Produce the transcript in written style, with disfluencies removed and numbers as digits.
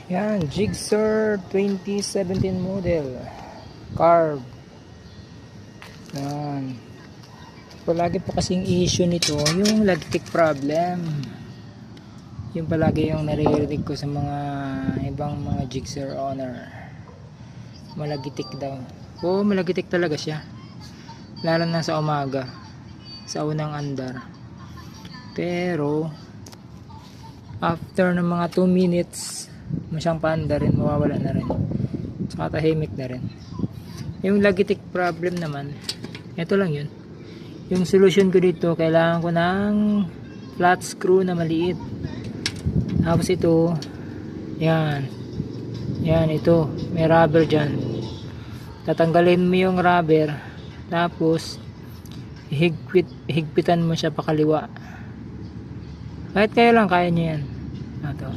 Yan, Gixxer 2017 model. Carb. Yan. Palagi po kasing issue nito, yung lagtik problem. Yung palagi yung naririnig ko sa mga ibang mga Gixxer owner. Malagitik daw. Oo, malagitik talaga siya. Lalo na sa umaga. Sa unang andar. Pero, after ng mga 2 minutes, masyang paanda rin, mawawala na rin. Saka tahimik na rin. Yung lagitik problem naman, ito lang yun. Yung solution ko dito, kailangan ko ng flat screw na maliit. Tapos ito, yan. Yan, ito. May rubber dyan. Tatanggalin mo yung rubber. Tapos, higpitan mo siya pakaliwa. Kahit kayo lang, kaya nyo yan. Ito.